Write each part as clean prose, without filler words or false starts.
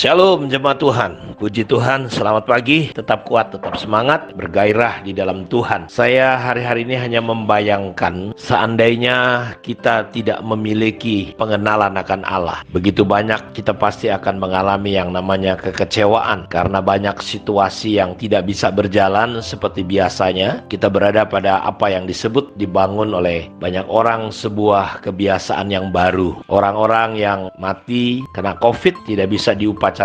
Shalom jemaat Tuhan, puji Tuhan, selamat pagi, tetap kuat, tetap semangat, bergairah di dalam Tuhan. Saya hari-hari ini hanya membayangkan seandainya kita tidak memiliki pengenalan akan Allah. Begitu banyak kita pasti akan mengalami yang namanya kekecewaan karena banyak situasi yang tidak bisa berjalan seperti biasanya. Kita berada pada apa yang disebut dibangun oleh banyak orang sebuah kebiasaan yang baru. Orang-orang yang mati kena COVID tidak bisa diupacarakan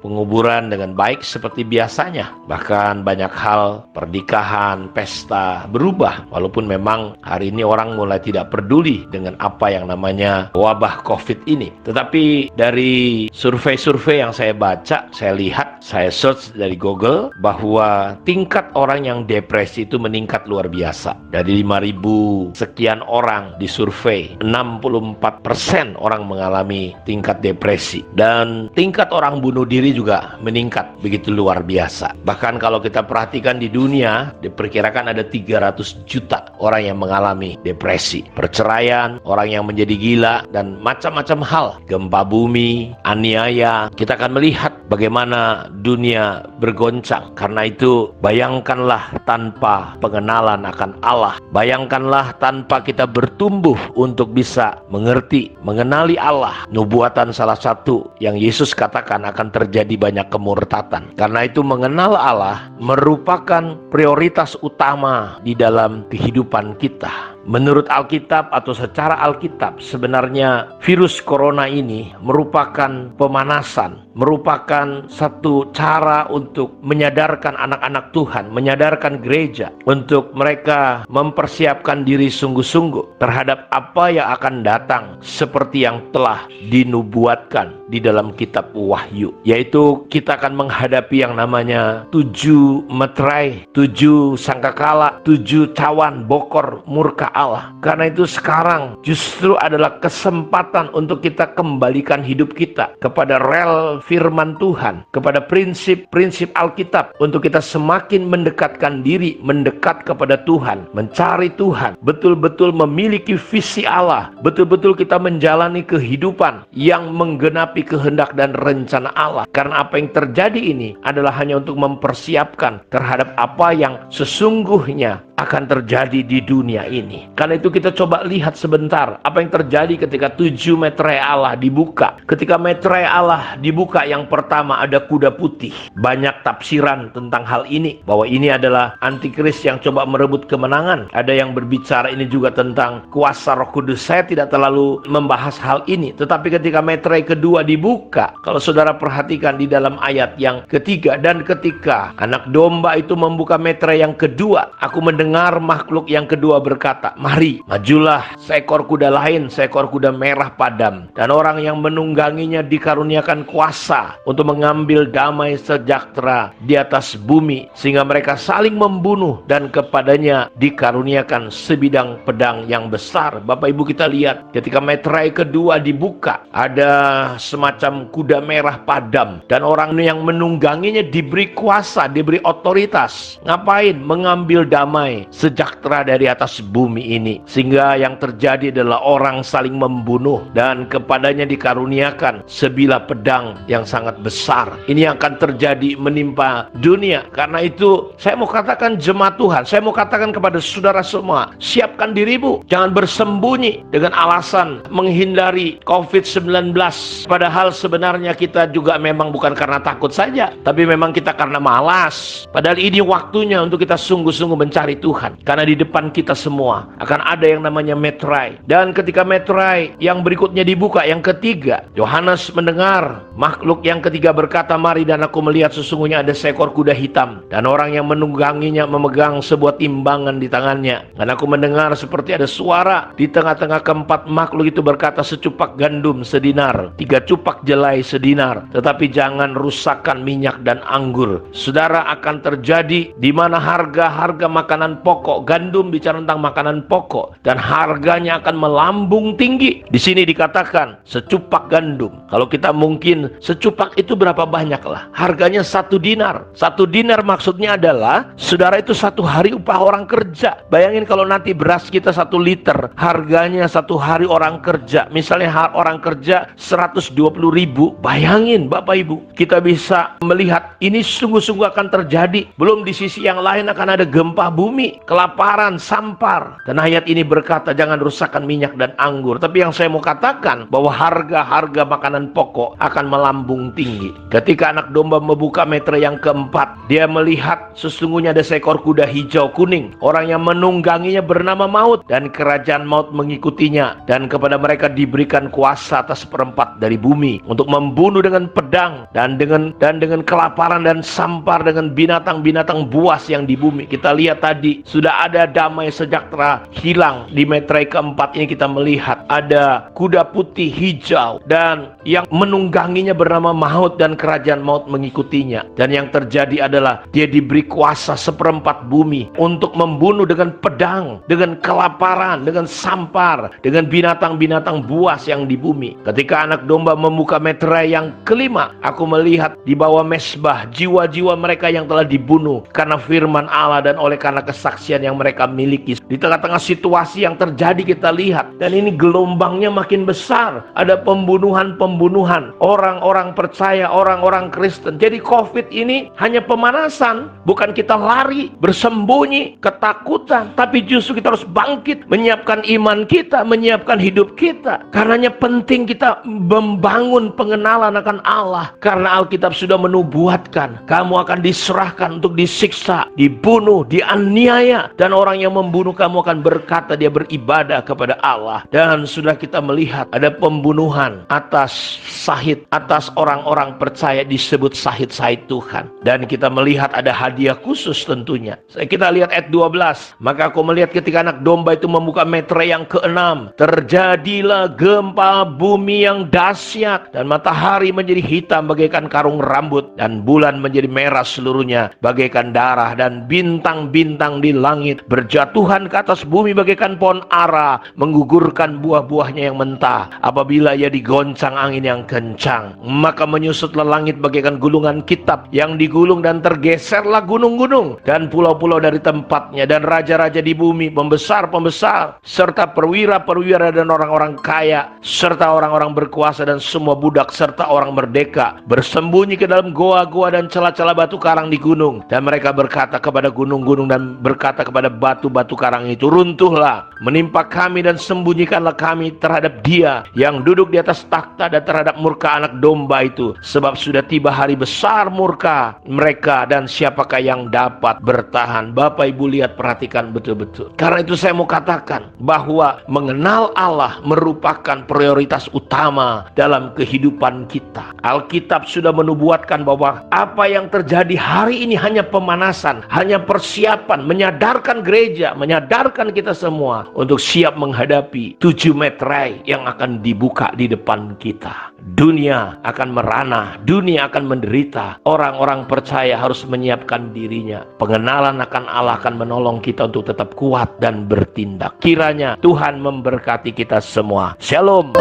penguburan dengan baik seperti biasanya. Bahkan banyak hal pernikahan, pesta berubah. Walaupun memang hari ini orang mulai tidak peduli dengan apa yang namanya wabah COVID ini. Tetapi dari survei-survei yang saya baca, saya lihat, saya search dari Google bahwa tingkat orang yang depresi itu meningkat luar biasa. Dari 5.000 sekian orang disurvei, 64% orang mengalami tingkat depresi. Dan tingkat orang bunuh diri juga meningkat begitu luar biasa. Bahkan kalau kita perhatikan di dunia, diperkirakan ada 300 juta orang yang mengalami depresi, perceraian, orang yang menjadi gila, dan macam-macam hal. Gempa bumi, aniaya. Kita akan melihat bagaimana dunia bergoncang. Karena itu, bayangkanlah tanpa pengenalan akan Allah. Bayangkanlah tanpa kita bertumbuh untuk bisa mengerti, mengenali Allah. Nubuatan salah satu yang Yesus katakan akan terjadi banyak kemurtatan. Karena itu mengenal Allah merupakan prioritas utama di dalam kehidupan kita. Menurut Alkitab atau secara Alkitab, sebenarnya virus corona ini merupakan pemanasan, merupakan satu cara untuk menyadarkan anak-anak Tuhan, menyadarkan gereja untuk mereka mempersiapkan diri sungguh-sungguh terhadap apa yang akan datang seperti yang telah dinubuatkan di dalam kitab Wahyu, yaitu kita akan menghadapi yang namanya 7 meterai, 7 sangkakala, 7 cawan bokor murka Allah. Karena itu sekarang justru adalah kesempatan untuk kita kembalikan hidup kita kepada rel firman Tuhan, kepada prinsip-prinsip Alkitab, untuk kita semakin mendekatkan diri, mendekat kepada Tuhan, mencari Tuhan, betul-betul memiliki visi Allah, betul-betul kita menjalani kehidupan yang menggenapi kehendak dan rencana Allah. Karena apa yang terjadi ini adalah hanya untuk mempersiapkan terhadap apa yang sesungguhnya akan terjadi di dunia ini. Karena itu kita coba lihat sebentar apa yang terjadi ketika 7 meterai Allah dibuka. Ketika meterai Allah dibuka, yang pertama ada kuda putih. Banyak tafsiran tentang hal ini, bahwa ini adalah antikris yang coba merebut kemenangan. Ada yang berbicara ini juga tentang kuasa Roh Kudus. Saya tidak terlalu membahas hal ini, tetapi ketika meterai kedua dibuka, kalau saudara perhatikan di dalam ayat yang ketiga, dan ketika anak domba itu membuka meterai yang kedua, aku mendengar makhluk yang kedua berkata, mari, majulah seekor kuda lain, seekor kuda merah padam, dan orang yang menungganginya dikaruniakan kuasa untuk mengambil damai sejahtera di atas bumi, sehingga mereka saling membunuh, dan kepadanya dikaruniakan sebidang pedang yang besar. Bapak Ibu, kita lihat ketika meterai kedua dibuka, ada semacam kuda merah padam, dan orang yang menungganginya diberi kuasa, diberi otoritas. Ngapain? Mengambil damai sejahtera dari atas bumi ini, sehingga yang terjadi adalah orang saling membunuh, dan kepadanya dikaruniakan sebilah pedang yang sangat besar. Ini yang akan terjadi menimpa dunia. Karena itu saya mau katakan jemaat Tuhan, saya mau katakan kepada saudara semua, siapkan dirimu, jangan bersembunyi dengan alasan menghindari COVID-19. Padahal sebenarnya kita juga memang bukan karena takut saja, tapi memang kita karena malas. Padahal ini waktunya untuk kita sungguh-sungguh mencari Tuhan. Karena di depan kita semua akan ada yang namanya meterai. Dan ketika meterai yang berikutnya dibuka, yang ketiga, Yohanes mendengar makhluk yang ketiga berkata, mari, dan aku melihat sesungguhnya ada seekor kuda hitam, dan orang yang menungganginya memegang sebuah timbangan di tangannya. Dan aku mendengar seperti ada suara di tengah-tengah keempat makhluk itu berkata, secupak gandum sedinar, 3 cupak jelai sedinar, tetapi jangan rusakkan minyak dan anggur. Saudara, akan terjadi di mana harga-harga makanan pokok, gandum bicara tentang makanan makanan pokok dan harganya akan melambung tinggi. Di sini dikatakan secupak gandum. Kalau kita mungkin secupak itu berapa banyak lah? Harganya 1 dinar. 1 dinar maksudnya adalah, saudara, itu 1 hari upah orang kerja. Bayangin kalau nanti beras kita 1 liter, harganya 1 hari orang kerja. Misalnya orang kerja 120.000. Bayangin Bapak Ibu, kita bisa melihat ini sungguh-sungguh akan terjadi. Belum di sisi yang lain akan ada gempa bumi, kelaparan, sampar. Dan ayat ini berkata jangan rusakkan minyak dan anggur. Tapi yang saya mau katakan bahwa harga-harga makanan pokok akan melambung tinggi. Ketika anak domba membuka meter yang keempat, dia melihat sesungguhnya ada seekor kuda hijau kuning. Orang yang menungganginya bernama Maut, dan kerajaan maut mengikutinya. Dan kepada mereka diberikan kuasa atas seperempat dari bumi untuk membunuh dengan pedang dan dengan kelaparan dan sampar, dengan binatang-binatang buas yang di bumi. Kita lihat tadi sudah ada damai sejahtera hilang. Di meterai keempat ini kita melihat ada kuda putih hijau dan yang menungganginya bernama Maut, dan kerajaan maut mengikutinya. Dan yang terjadi adalah dia diberi kuasa seperempat bumi untuk membunuh dengan pedang, dengan kelaparan, dengan sampar, dengan binatang-binatang buas yang di bumi. Ketika anak domba membuka meterai yang kelima, aku melihat di bawah mesbah jiwa-jiwa mereka yang telah dibunuh karena firman Allah dan oleh karena kesaksian yang mereka miliki. Di tengah-tengah situasi yang terjadi kita lihat, dan ini gelombangnya makin besar. Ada pembunuhan orang-orang percaya, orang-orang Kristen. Jadi COVID ini hanya pemanasan, bukan kita lari, bersembunyi, ketakutan, tapi justru kita harus bangkit, menyiapkan iman kita, menyiapkan hidup kita. Karenanya penting kita membangun pengenalan akan Allah, karena Alkitab sudah menubuatkan kamu akan diserahkan untuk disiksa, dibunuh, dianiaya, dan orang yang membunuh kamu akan berkata dia beribadah kepada Allah. Dan sudah kita melihat ada pembunuhan atas sahid, atas orang-orang percaya disebut sahid-sahid Tuhan. Dan kita melihat ada hadiah khusus tentunya. Kita lihat ayat 12. Maka aku melihat ketika anak domba itu membuka meterai yang keenam, terjadilah gempa bumi yang dahsyat, dan matahari menjadi hitam bagaikan karung rambut, dan bulan menjadi merah seluruhnya bagaikan darah, dan bintang-bintang di langit berjatuhan ke atas bumi bagaikan pohon ara, menggugurkan buah-buahnya yang mentah apabila ia digoncang angin yang kencang. Maka menyusutlah langit bagaikan gulungan kitab yang digulung, dan tergeserlah gunung-gunung dan pulau-pulau dari tempatnya, dan raja-raja di bumi, pembesar-pembesar, serta perwira-perwira dan orang-orang kaya, serta orang-orang berkuasa dan semua budak, serta orang merdeka, bersembunyi ke dalam goa-goa dan celah-celah batu karang di gunung. Dan mereka berkata kepada gunung-gunung dan berkata kepada batu-batu karang itu, runtuhlah, menimpa kami dan sembunyikanlah kami terhadap dia yang duduk di atas takhta dan terhadap murka anak domba itu, sebab sudah tiba hari besar murka mereka, dan siapakah yang dapat bertahan. Bapak Ibu lihat, perhatikan betul-betul. Karena itu saya mau katakan bahwa mengenal Allah merupakan prioritas utama dalam kehidupan kita. Alkitab sudah menubuatkan bahwa apa yang terjadi hari ini hanya pemanasan, hanya persiapan, menyadarkan gereja, menyadarkan kita semua untuk siap menghadapi 7 meterai yang akan dibuka di depan kita. Dunia akan merana, dunia akan menderita. Orang-orang percaya harus menyiapkan dirinya. Pengenalan akan Allah akan menolong kita untuk tetap kuat dan bertindak. Kiranya Tuhan memberkati kita semua. Shalom.